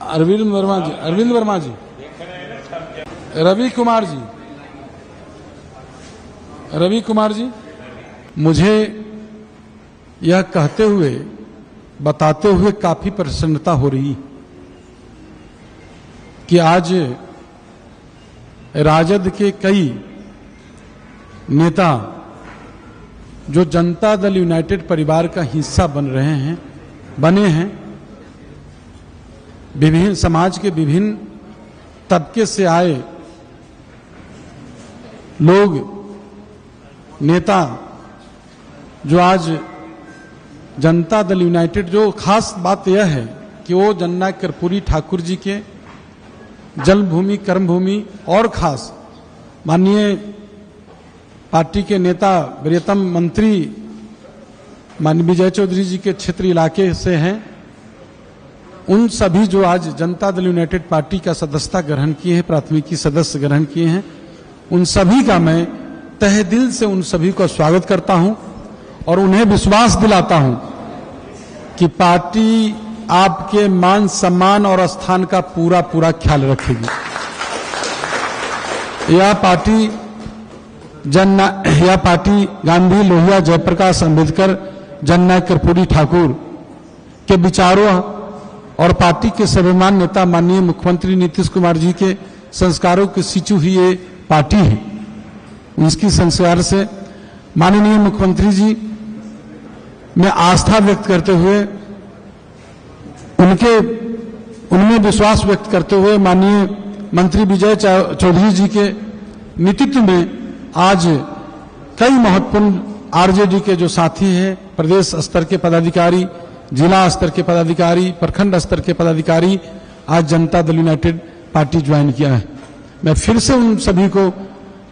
अरविंद वर्मा जी, रवि कुमार जी, मुझे यह कहते हुए बताते हुए काफी प्रसन्नता हो रही कि आज राजद के कई नेता जो जनता दल यूनाइटेड परिवार का हिस्सा बने हैं, विभिन्न समाज के विभिन्न तबके से आए लोग, नेता जो आज जनता दल यूनाइटेड, जो खास बात यह है कि वो जननायक कर्पूरी ठाकुर जी के जन्मभूमि, कर्मभूमि और खास माननीय पार्टी के नेता प्रियतम मंत्री माननीय विजय चौधरी जी के क्षेत्र इलाके से हैं। उन सभी जो आज जनता दल यूनाइटेड पार्टी का सदस्यता ग्रहण किए हैं, प्राथमिकी सदस्य ग्रहण किए हैं, उन सभी का मैं तहे दिल से उन सभी को स्वागत करता हूं और उन्हें विश्वास दिलाता हूं कि पार्टी आपके मान सम्मान और स्थान का पूरा ख्याल रखेगी। यह पार्टी गांधी, लोहिया, जयप्रकाश अम्बेडकर, जननायक कर्पूरी ठाकुर के विचारों और पार्टी के सर्वमान्य नेता माननीय मुख्यमंत्री नीतीश कुमार जी के संस्कारों की सींची हुई ये पार्टी है। इसकी संस्कार से माननीय मुख्यमंत्री जी में आस्था व्यक्त करते हुए, उनमें विश्वास व्यक्त करते हुए माननीय मंत्री विजय चौधरी जी के नेतृत्व में आज कई महत्वपूर्ण आरजेडी के जो साथी हैं, प्रदेश स्तर के पदाधिकारी, जिला स्तर के पदाधिकारी, प्रखंड स्तर के पदाधिकारी आज Janata Dal United party join किया है। मैं फिर से उन सभी को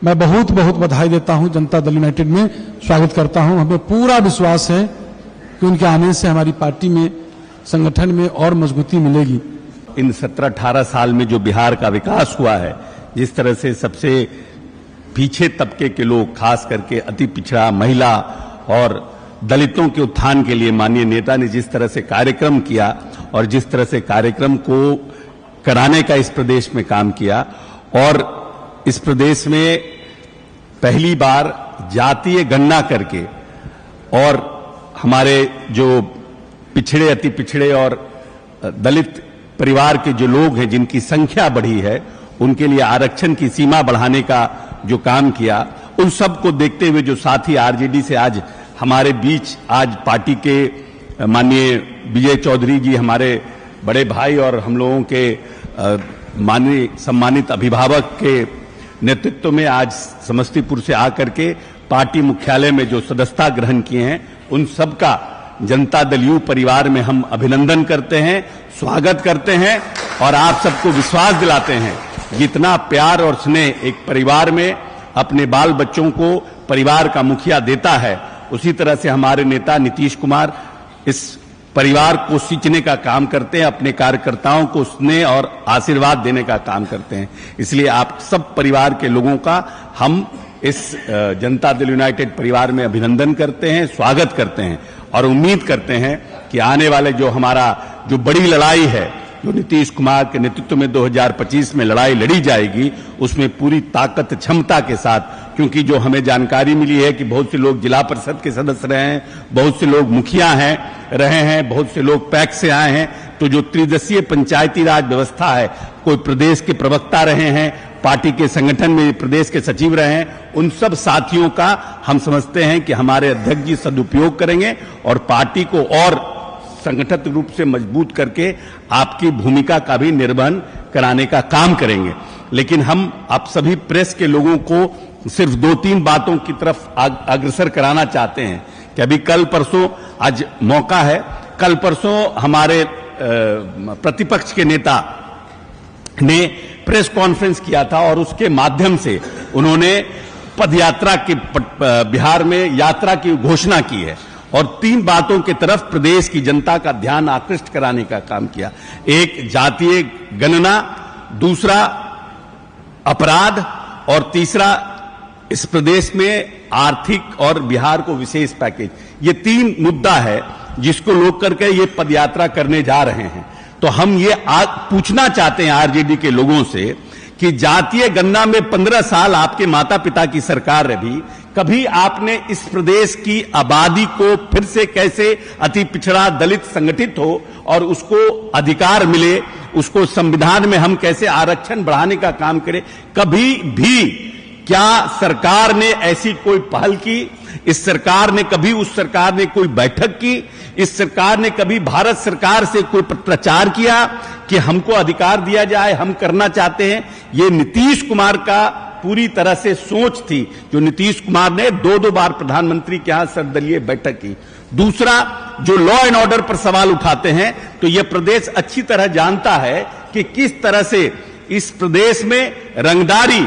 मैं बहुत बधाई देता हूं, जनता दल यूनाइटेड में स्वागत करता हूं। हमें पूरा विश्वास है कि उनके आने से हमारी पार्टी में, संगठन में और मजबूती मिलेगी। इन 17-18 साल में जो बिहार का विकास हुआ है, जिस तरह से सबसे पीछे तबके के लोग, खास करके अति पिछड़ा, महिला और दलितों के उत्थान के लिए माननीय नेता ने जिस तरह से कार्यक्रम किया और जिस तरह से कार्यक्रम को कराने का इस प्रदेश में काम किया, और इस प्रदेश में पहली बार जातीय गणना करके और हमारे जो पिछड़े, अति पिछड़े और दलित परिवार के जो लोग हैं जिनकी संख्या बढ़ी है, उनके लिए आरक्षण की सीमा बढ़ाने का जो काम किया, उन सब को देखते हुए जो साथी आरजेडी से आज हमारे बीच, आज पार्टी के माननीय विजय चौधरी जी, हमारे बड़े भाई और हम लोगों के माननीय सम्मानित अभिभावक के नेतृत्व में आज समस्तीपुर से आकर के पार्टी मुख्यालय में जो सदस्यता ग्रहण किए हैं, उन सबका जनता दल यू परिवार में हम अभिनंदन करते हैं, स्वागत करते हैं और आप सबको विश्वास दिलाते हैं। जितना प्यार और स्नेह एक परिवार में अपने बाल बच्चों को परिवार का मुखिया देता है, उसी तरह से हमारे नेता नीतीश कुमार इस परिवार को सींचने का काम करते हैं, अपने कार्यकर्ताओं को स्नेह और आशीर्वाद देने का काम करते हैं। इसलिए आप सब परिवार के लोगों का हम इस जनता दल यूनाइटेड परिवार में अभिनंदन करते हैं, स्वागत करते हैं और उम्मीद करते हैं कि आने वाले जो हमारा जो बड़ी लड़ाई है, जो नीतीश कुमार के नेतृत्व में 2025 में लड़ाई लड़ी जाएगी, उसमें पूरी ताकत, क्षमता के साथ, क्योंकि जो हमें जानकारी मिली है कि बहुत से लोग जिला परिषद के सदस्य रहे हैं, बहुत से लोग मुखिया रहे हैं, बहुत से लोग पैक्स से आए हैं, तो जो त्रिदशीय पंचायती राज व्यवस्था है, कोई प्रदेश के प्रवक्ता रहे हैं, पार्टी के संगठन में प्रदेश के सचिव रहे हैं, उन सब साथियों का हम समझते हैं कि हमारे अध्यक्ष जी सदुपयोग करेंगे और पार्टी को और संगठित रूप से मजबूत करके आपकी भूमिका का भी निर्वहन कराने का काम करेंगे। लेकिन हम आप सभी प्रेस के लोगों को सिर्फ 2-3 बातों की तरफ अग्रसर कराना चाहते हैं कि अभी कल परसों, आज मौका है, कल परसों हमारे प्रतिपक्ष के नेता ने प्रेस कॉन्फ्रेंस किया था और उसके माध्यम से उन्होंने पदयात्रा की, बिहार में यात्रा की घोषणा की है और 3 बातों की तरफ प्रदेश की जनता का ध्यान आकृष्ट कराने का काम किया। एक, जातीय गणना, दूसरा अपराध और तीसरा इस प्रदेश में आर्थिक और बिहार को विशेष पैकेज। ये 3 मुद्दा है जिसको लोग करके ये पदयात्रा करने जा रहे हैं। तो हम ये पूछना चाहते हैं आरजेडी के लोगों से कि जातीय गणना में 15 साल आपके माता पिता की सरकार रही, कभी आपने इस प्रदेश की आबादी को फिर से कैसे अति पिछड़ा दलित संगठित हो और उसको अधिकार मिले, उसको संविधान में हम कैसे आरक्षण बढ़ाने का काम करें, कभी भी क्या सरकार ने ऐसी कोई पहल की? इस सरकार ने कभी, उस सरकार ने कोई बैठक की? इस सरकार ने कभी भारत सरकार से कोई प्रचार किया कि हमको अधिकार दिया जाए, हम करना चाहते हैं? ये नीतीश कुमार का पूरी तरह से सोच थी, जो नीतीश कुमार ने 2-2 बार प्रधानमंत्री के यहां सर्वदलीय बैठक की। दूसरा, जो लॉ एंड ऑर्डर पर सवाल उठाते हैं, तो यह प्रदेश अच्छी तरह जानता है कि किस तरह से इस प्रदेश में रंगदारी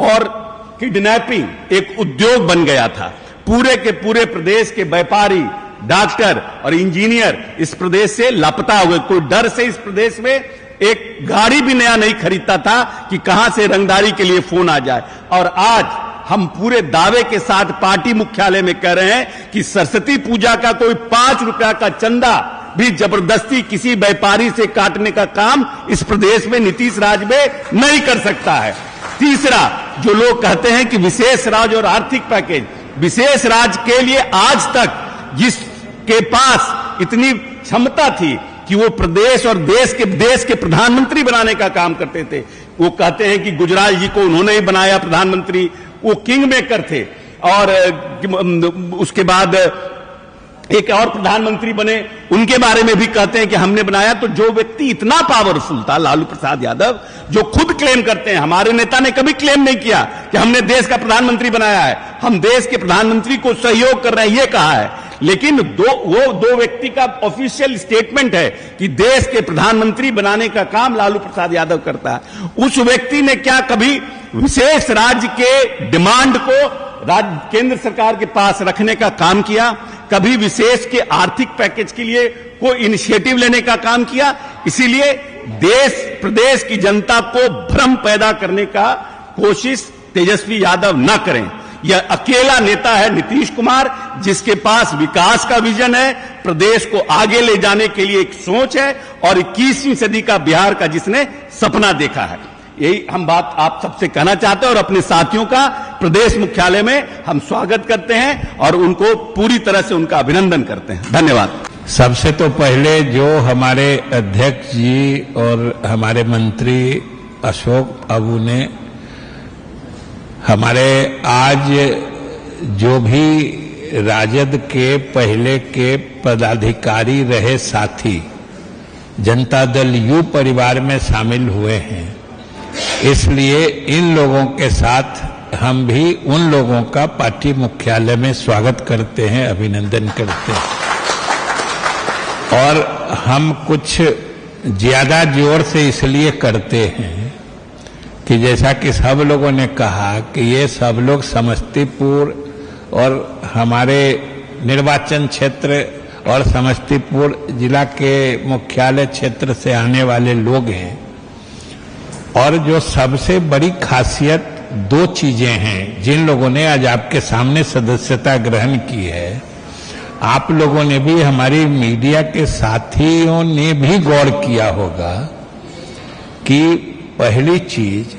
और किडनैपिंग एक उद्योग बन गया था। पूरे के पूरे प्रदेश के व्यापारी, डॉक्टर और इंजीनियर इस प्रदेश से लापता हुए। कोई डर से इस प्रदेश में एक गाड़ी भी नया नहीं खरीदता था कि कहां से रंगदारी के लिए फोन आ जाए। और आज हम पूरे दावे के साथ पार्टी मुख्यालय में कह रहे हैं कि सरस्वती पूजा का कोई 5 रुपया का चंदा भी जबरदस्ती किसी व्यापारी से काटने का काम इस प्रदेश में नीतीश राज में नहीं कर सकता है। तीसरा, जो लोग कहते हैं कि विशेष राज्य और आर्थिक पैकेज, विशेष राज्य के लिए आज तक जिसके पास इतनी क्षमता थी कि वो प्रदेश और देश के प्रधानमंत्री बनाने का काम करते थे, वो कहते हैं कि गुजराल जी को उन्होंने ही बनाया प्रधानमंत्री, वो किंग मेकर थे। और उसके बाद एक और प्रधानमंत्री बने, उनके बारे में भी कहते हैं कि हमने बनाया। तो जो व्यक्ति इतना पावरफुल था, लालू प्रसाद यादव, जो खुद क्लेम करते हैं, हमारे नेता ने कभी क्लेम नहीं किया कि हमने देश का प्रधानमंत्री बनाया है, हम देश के प्रधानमंत्री को सहयोग कर रहे हैं, ये कहा है। लेकिन वो दो व्यक्ति का ऑफिशियल स्टेटमेंट है कि देश के प्रधानमंत्री बनाने का काम लालू प्रसाद यादव करता है। उस व्यक्ति ने क्या कभी विशेष राज्य के डिमांड को केंद्र सरकार के पास रखने का काम किया? कभी विशेष के आर्थिक पैकेज के लिए कोई इनिशिएटिव लेने का काम किया? इसीलिए प्रदेश की जनता को भ्रम पैदा करने का कोशिश तेजस्वी यादव न करें। यह अकेला नेता है नीतीश कुमार, जिसके पास विकास का विजन है, प्रदेश को आगे ले जाने के लिए एक सोच है, और 21वीं सदी का बिहार का जिसने सपना देखा है। यही हम बात आप सबसे कहना चाहते हैं, और अपने साथियों का प्रदेश मुख्यालय में हम स्वागत करते हैं और उनको पूरी तरह से उनका अभिनंदन करते हैं। धन्यवाद। सबसे तो पहले जो हमारे अध्यक्ष जी और हमारे मंत्री अशोक अबू ने हमारे आज जो भी राजद के पहले के पदाधिकारी रहे साथी जनता दल यू परिवार में शामिल हुए हैं, इसलिए इन लोगों के साथ हम भी उन लोगों का पार्टी मुख्यालय में स्वागत करते हैं, अभिनंदन करते हैं। और हम कुछ ज्यादा जोर से इसलिए करते हैं कि जैसा कि सब लोगों ने कहा कि ये सब लोग समस्तीपुर और हमारे निर्वाचन क्षेत्र और समस्तीपुर जिला के मुख्यालय क्षेत्र से आने वाले लोग हैं। और जो सबसे बड़ी खासियत 2 चीजें हैं जिन लोगों ने आज आपके सामने सदस्यता ग्रहण की है, आप लोगों ने भी, हमारी मीडिया के साथियों ने भी गौर किया होगा कि पहली चीज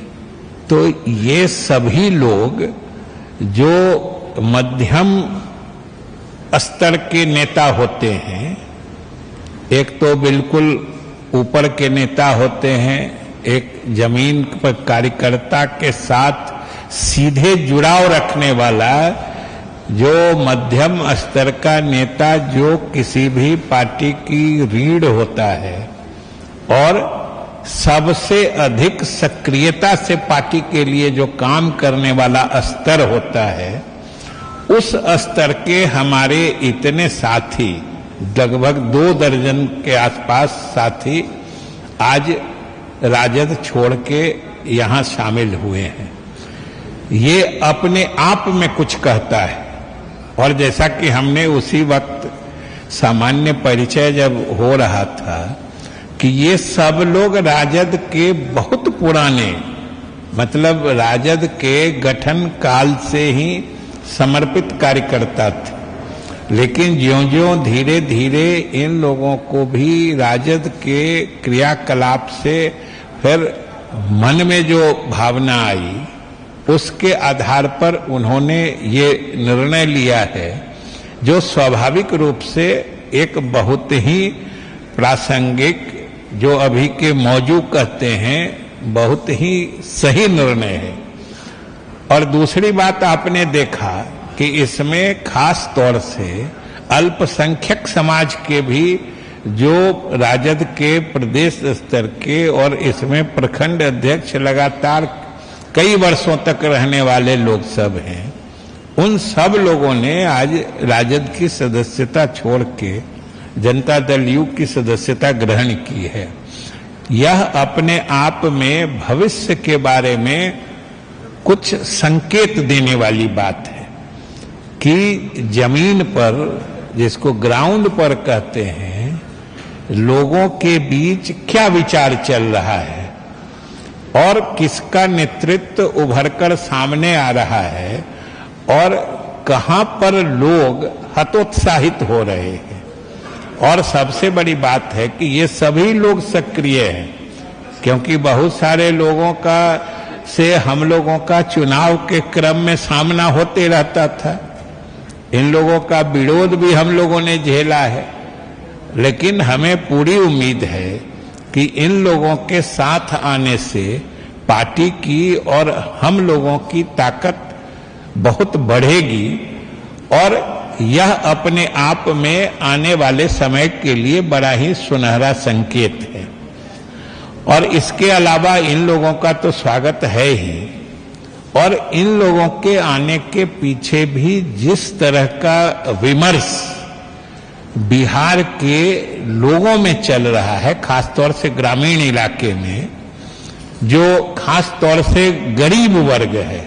तो ये सभी लोग जो मध्यम स्तर के नेता होते हैं, एक तो बिल्कुल ऊपर के नेता होते हैं, एक जमीन पर कार्यकर्ता के साथ सीधे जुड़ाव रखने वाला जो मध्यम स्तर का नेता, जो किसी भी पार्टी की रीढ़ होता है और सबसे अधिक सक्रियता से पार्टी के लिए जो काम करने वाला स्तर होता है, उस स्तर के हमारे इतने साथी, लगभग 2 दर्जन के आसपास साथी आज राजद छोड़ के यहां शामिल हुए हैं। ये अपने आप में कुछ कहता है। और जैसा कि हमने उसी वक्त सामान्य परिचय जब हो रहा था कि ये सब लोग राजद के बहुत पुराने, मतलब राजद के गठन काल से ही समर्पित कार्यकर्ता थे। लेकिन ज्यों-ज्यों धीरे धीरे इन लोगों को भी राजद के क्रियाकलाप से फिर मन में जो भावना आई, उसके आधार पर उन्होंने ये निर्णय लिया है, जो स्वाभाविक रूप से एक बहुत ही प्रासंगिक, जो अभी के मौजू कहते हैं, बहुत ही सही निर्णय है। और दूसरी बात आपने देखा कि इसमें खास तौर से अल्पसंख्यक समाज के भी, जो राजद के प्रदेश स्तर के और इसमें प्रखंड अध्यक्ष लगातार कई वर्षों तक रहने वाले लोग सब हैं, उन सब लोगों ने आज राजद की सदस्यता छोड़ के जनता दल यू की सदस्यता ग्रहण की है। यह अपने आप में भविष्य के बारे में कुछ संकेत देने वाली बात है कि जमीन पर, जिसको ग्राउंड पर कहते हैं, लोगों के बीच क्या विचार चल रहा है और किसका नेतृत्व उभरकर सामने आ रहा है और कहां पर लोग हतोत्साहित हो रहे हैं। और सबसे बड़ी बात है कि ये सभी लोग सक्रिय हैं, क्योंकि बहुत सारे लोगों का से हम लोगों का चुनाव के क्रम में सामना होते रहता था। इन लोगों का विरोध भी हम लोगों ने झेला है, लेकिन हमें पूरी उम्मीद है कि इन लोगों के साथ आने से पार्टी की और हम लोगों की ताकत बहुत बढ़ेगी और यह अपने आप में आने वाले समय के लिए बड़ा ही सुनहरा संकेत है। और इसके अलावा इन लोगों का तो स्वागत है ही, और इन लोगों के आने के पीछे भी जिस तरह का विमर्श बिहार के लोगों में चल रहा है, खासतौर से ग्रामीण इलाके में, जो खासतौर से गरीब वर्ग है,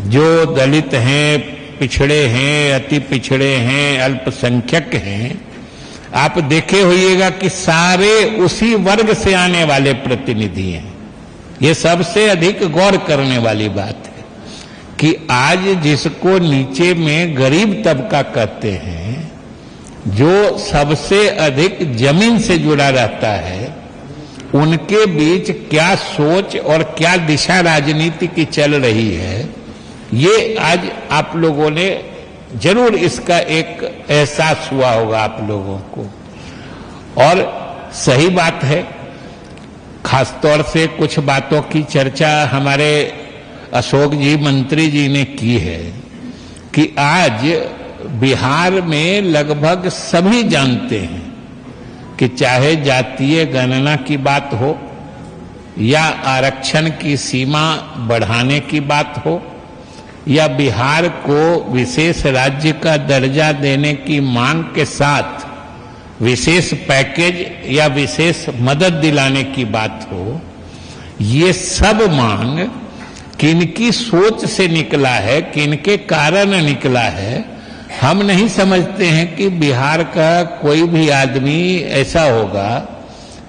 जो दलित हैं, पिछड़े हैं, अति पिछड़े हैं, अल्पसंख्यक हैं, आप देखे होइएगा कि सारे उसी वर्ग से आने वाले प्रतिनिधि हैं। ये सबसे अधिक गौर करने वाली बात है कि आज जिसको नीचे में गरीब तबका कहते हैं, जो सबसे अधिक जमीन से जुड़ा रहता है, उनके बीच क्या सोच और क्या दिशा राजनीति की चल रही है, ये आज आप लोगों ने जरूर इसका एक एहसास हुआ होगा आप लोगों को। और सही बात है, खासतौर से कुछ बातों की चर्चा हमारे अशोक जी मंत्री जी ने की है कि आज बिहार में लगभग सभी जानते हैं कि चाहे जातीय गणना की बात हो या आरक्षण की सीमा बढ़ाने की बात हो या बिहार को विशेष राज्य का दर्जा देने की मांग के साथ विशेष पैकेज या विशेष मदद दिलाने की बात हो, ये सब मांग किनकी सोच से निकला है, किनके कारण निकला है, हम नहीं समझते हैं कि बिहार का कोई भी आदमी ऐसा होगा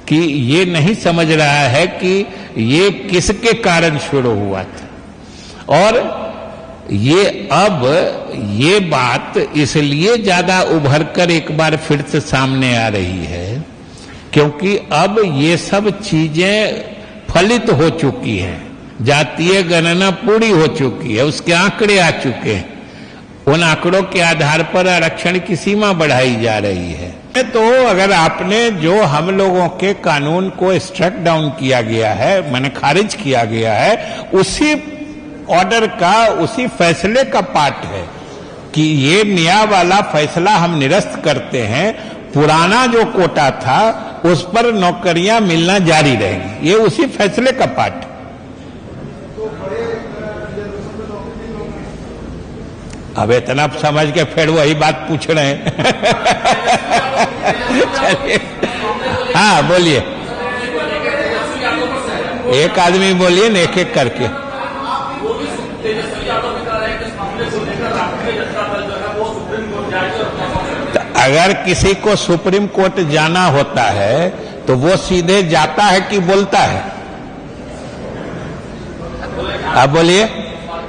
कि ये नहीं समझ रहा है कि ये किसके कारण शुरू हुआ था। और ये अब ये बात इसलिए ज्यादा उभरकर एक बार फिर से सामने आ रही है क्योंकि अब ये सब चीजें फलित हो चुकी हैं, जातीय गणना पूरी हो चुकी है, उसके आंकड़े आ चुके हैं, उन आंकड़ों के आधार पर आरक्षण की सीमा बढ़ाई जा रही है। तो अगर आपने जो हम लोगों के कानून को स्ट्रक डाउन किया गया है, माने खारिज किया गया है, उसी ऑर्डर का, उसी फैसले का पार्ट है कि ये नया वाला फैसला हम निरस्त करते हैं, पुराना जो कोटा था उस पर नौकरियां मिलना जारी रहेगी, ये उसी फैसले का पार्ट है। अब इतना समझ के फिर वही बात पूछ रहे हैं। चलिए, हाँ बोलिए, एक आदमी बोलिए ना, एक एक करके। तो अगर किसी को सुप्रीम कोर्ट जाना होता है तो वो सीधे जाता है कि बोलता है? आप बोलिए।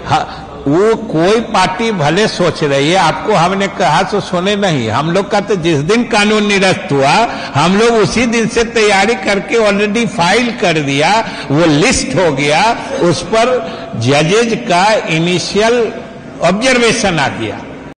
हाँ, वो कोई पार्टी भले सोच रही है, आपको हमने कहा तो सुने नहीं। हम लोग का तो जिस दिन कानून निरस्त हुआ हम लोग उसी दिन से तैयारी करके ऑलरेडी फाइल कर दिया, वो लिस्ट हो गया, उस पर जजेज का इनिशियल ऑब्जर्वेशन आ गया।